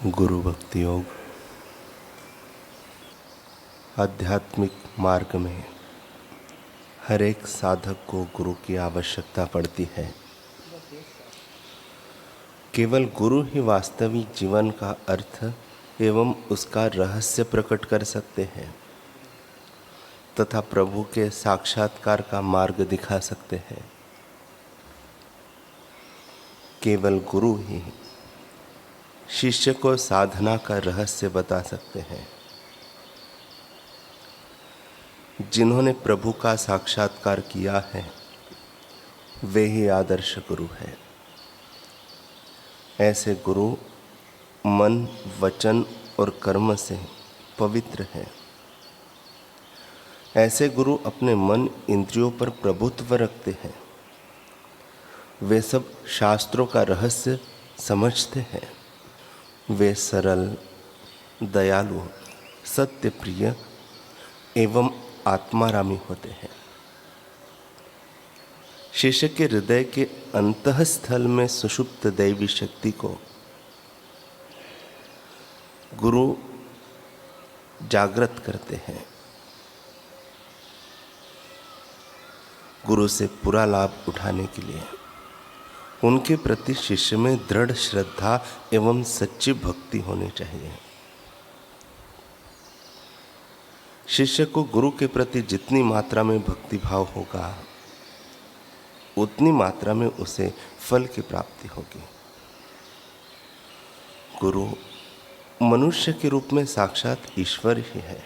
गुरु भक्ति योग। आध्यात्मिक मार्ग में हर एक साधक को गुरु की आवश्यकता पड़ती है। केवल गुरु ही वास्तविक जीवन का अर्थ एवं उसका रहस्य प्रकट कर सकते हैं तथा प्रभु के साक्षात्कार का मार्ग दिखा सकते हैं। केवल गुरु ही शिष्य को साधना का रहस्य बता सकते हैं। जिन्होंने प्रभु का साक्षात्कार किया है वे ही आदर्श गुरु हैं। ऐसे गुरु मन, वचन और कर्म से पवित्र हैं। ऐसे गुरु अपने मन, इंद्रियों पर प्रभुत्व रखते हैं। वे सब शास्त्रों का रहस्य समझते हैं। वे सरल, दयालु, सत्य प्रिय एवं आत्मारामी होते हैं। शिष्य के हृदय के अंतःस्थल में सुषुप्त दैवी शक्ति को गुरु जागृत करते हैं। गुरु से पूरा लाभ उठाने के लिए उनके प्रति शिष्य में दृढ़ श्रद्धा एवं सच्ची भक्ति होनी चाहिए। शिष्य को गुरु के प्रति जितनी मात्रा में भक्ति भाव होगा उतनी मात्रा में उसे फल की प्राप्ति होगी। गुरु मनुष्य के रूप में साक्षात ईश्वर ही है।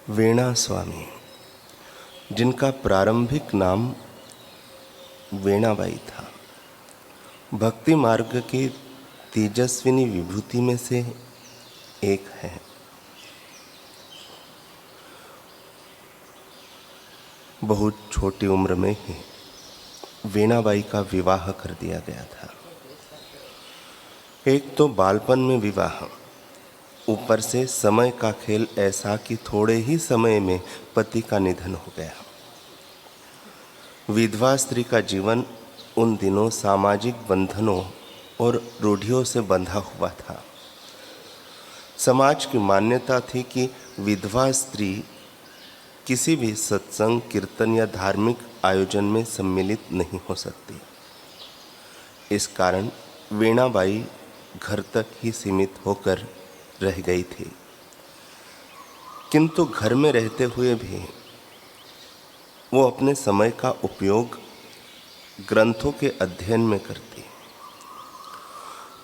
वीणा स्वामी, जिनका प्रारंभिक नाम वीणाबाई था, भक्ति मार्ग की तेजस्विनी विभूति में से एक है। बहुत छोटी उम्र में ही वीणाबाई का विवाह कर दिया गया था। एक तो बालपन में विवाह, ऊपर से समय का खेल ऐसा कि थोड़े ही समय में पति का निधन हो गया। विधवा स्त्री का जीवन उन दिनों सामाजिक बंधनों और रूढ़ियों से बंधा हुआ था। समाज की मान्यता थी कि विधवा स्त्री किसी भी सत्संग, कीर्तन या धार्मिक आयोजन में सम्मिलित नहीं हो सकती। इस कारण वीणाबाई घर तक ही सीमित होकर रह गई थी। किंतु घर में रहते हुए भी वो अपने समय का उपयोग ग्रंथों के अध्ययन में करती।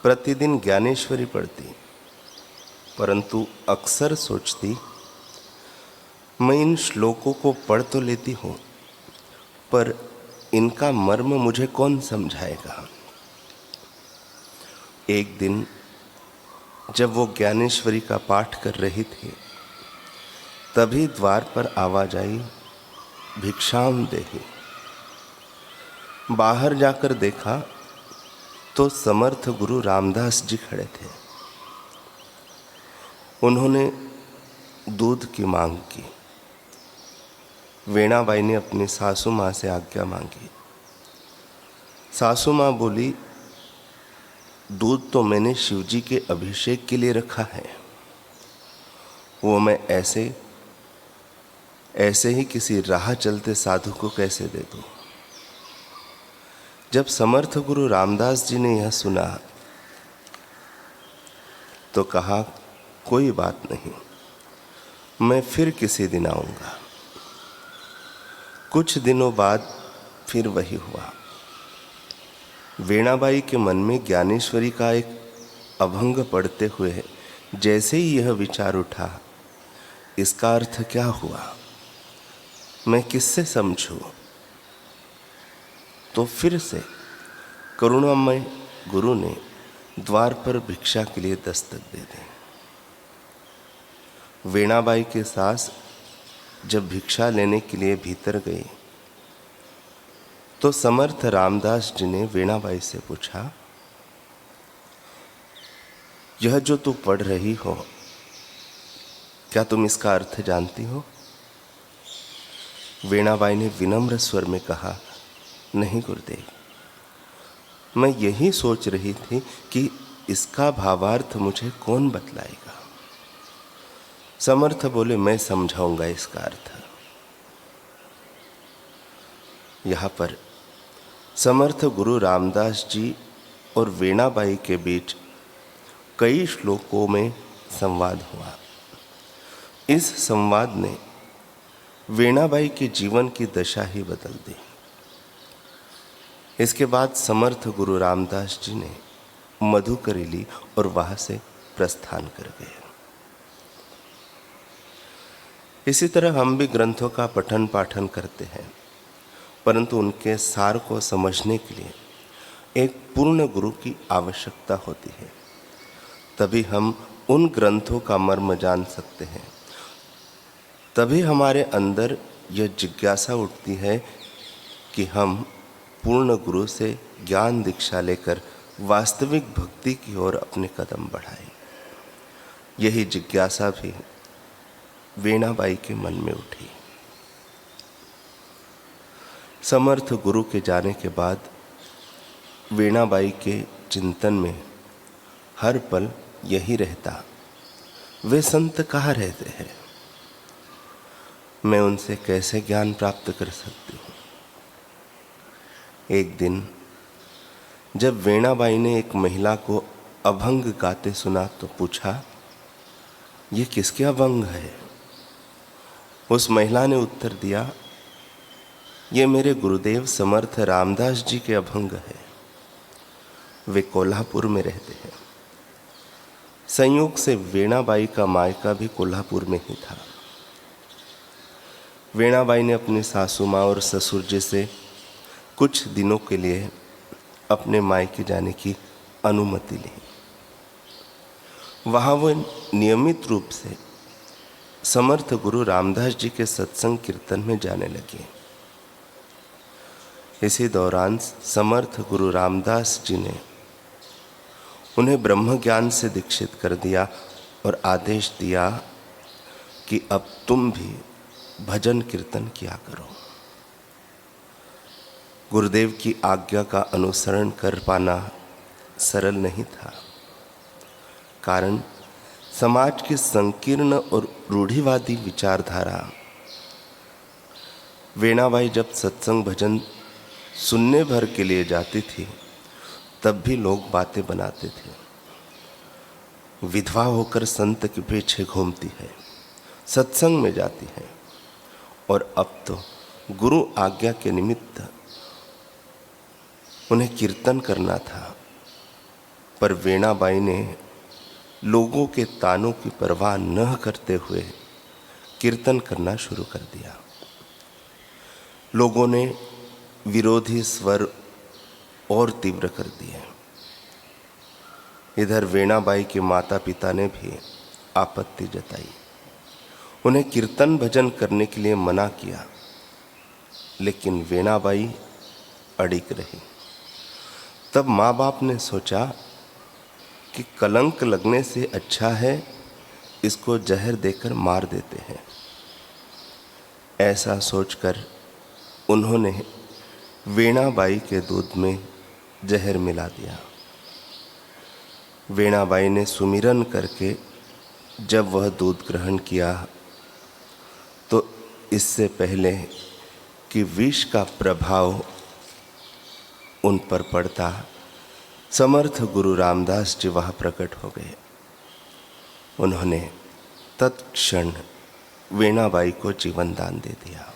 प्रतिदिन ज्ञानेश्वरी पढ़ती, परंतु अक्सर सोचती, मैं इन श्लोकों को पढ़ तो लेती हूँ, पर इनका मर्म मुझे कौन समझाएगा। एक दिन जब वो ज्ञानेश्वरी का पाठ कर रही थी, तभी द्वार पर आवाज आई, भिक्षाम देहि। बाहर जाकर देखा तो समर्थ गुरु रामदास जी खड़े थे। उन्होंने दूध की मांग की। वीणाबाई ने अपनी सासू माँ से आज्ञा मांगी। सासू माँ बोली, दूध तो मैंने शिवजी के अभिषेक के लिए रखा है, वो मैं ऐसे ही किसी राह चलते साधु को कैसे दे दूं। जब समर्थ गुरु रामदास जी ने यह सुना तो कहा, कोई बात नहीं, मैं फिर किसी दिन आऊंगा। कुछ दिनों बाद फिर वही हुआ। वीणाबाई के मन में ज्ञानेश्वरी का एक अभंग पढ़ते हुए जैसे ही यह विचार उठा, इसका अर्थ क्या हुआ, मैं किससे समझूं। तो फिर से करुणामय गुरु ने द्वार पर भिक्षा के लिए दस्तक दे दी। वीणाबाई के सास जब भिक्षा लेने के लिए भीतर गई तो समर्थ रामदास जी ने वीणाबाई से पूछा, यह जो तू पढ़ रही हो, क्या तुम इसका अर्थ जानती हो। वीणाबाई ने विनम्र स्वर में कहा, नहीं गुरुदेव, मैं यही सोच रही थी कि इसका भावार्थ मुझे कौन बतलाएगा। समर्थ बोले, मैं समझाऊंगा इसका अर्थ। यहाँ पर समर्थ गुरु रामदास जी और वीणाबाई के बीच कई श्लोकों में संवाद हुआ। इस संवाद ने वीणाबाई के जीवन की दशा ही बदल दी। इसके बाद समर्थ गुरु रामदास जी ने मधुकरी ली और वहां से प्रस्थान कर गए। इसी तरह हम भी ग्रंथों का पठन पाठन करते हैं, परंतु उनके सार को समझने के लिए एक पूर्ण गुरु की आवश्यकता होती है। तभी हम उन ग्रंथों का मर्म जान सकते हैं। तभी हमारे अंदर यह जिज्ञासा उठती है कि हम पूर्ण गुरु से ज्ञान दीक्षा लेकर वास्तविक भक्ति की ओर अपने कदम बढ़ाएं। यही जिज्ञासा भी वीणाबाई के मन में उठी। समर्थ गुरु के जाने के बाद वीणाबाई के चिंतन में हर पल यही रहता, वे संत कहाँ रहते हैं, मैं उनसे कैसे ज्ञान प्राप्त कर सकती हूँ। एक दिन जब वीणाबाई ने एक महिला को अभंग गाते सुना तो पूछा, ये किसके अभंग है? उस महिला ने उत्तर दिया, ये मेरे गुरुदेव समर्थ रामदास जी के अभंग है। वे कोल्हापुर में रहते हैं। संयोग से वीणाबाई का मायका भी कोल्हापुर में ही था। वीणाबाई ने अपनी सासू माँ और ससुर जी से कुछ दिनों के लिए अपने मायके जाने की अनुमति ली। वहाँ वो नियमित रूप से समर्थ गुरु रामदास जी के सत्संग कीर्तन में जाने लगे। इसी दौरान समर्थ गुरु रामदास जी ने उन्हें ब्रह्म ज्ञान से दीक्षित कर दिया और आदेश दिया कि अब तुम भी भजन कीर्तन किया करो। गुरुदेव की आज्ञा का अनुसरण कर पाना सरल नहीं था, कारण समाज की संकीर्ण और रूढ़िवादी विचारधारा। वीणाबाई जब सत्संग भजन सुनने भर के लिए जाती थी, तब भी लोग बातें बनाते थे। विधवा होकर संत के पीछे घूमती है, सत्संग में जाती है, और अब तो गुरु आज्ञा के निमित्त उन्हें कीर्तन करना था। पर वीणाबाई ने लोगों के तानों की परवाह न करते हुए कीर्तन करना शुरू कर दिया। लोगों ने विरोधी स्वर और तीव्र कर दिए। इधर वीणाबाई के माता पिता ने भी आपत्ति जताई, उन्हें कीर्तन भजन करने के लिए मना किया, लेकिन वीणाबाई अड़िग रही। तब माँ बाप ने सोचा कि कलंक लगने से अच्छा है इसको जहर देकर मार देते हैं। ऐसा सोचकर उन्होंने वीणाबाई के दूध में जहर मिला दिया। वीणाबाई ने सुमिरन करके जब वह दूध ग्रहण किया तो इससे पहले कि विष का प्रभाव उन पर पड़ता, समर्थ गुरु रामदास जी वहाँ प्रकट हो गए। उन्होंने तत्क्षण वीणाबाई को जीवन दान दे दिया।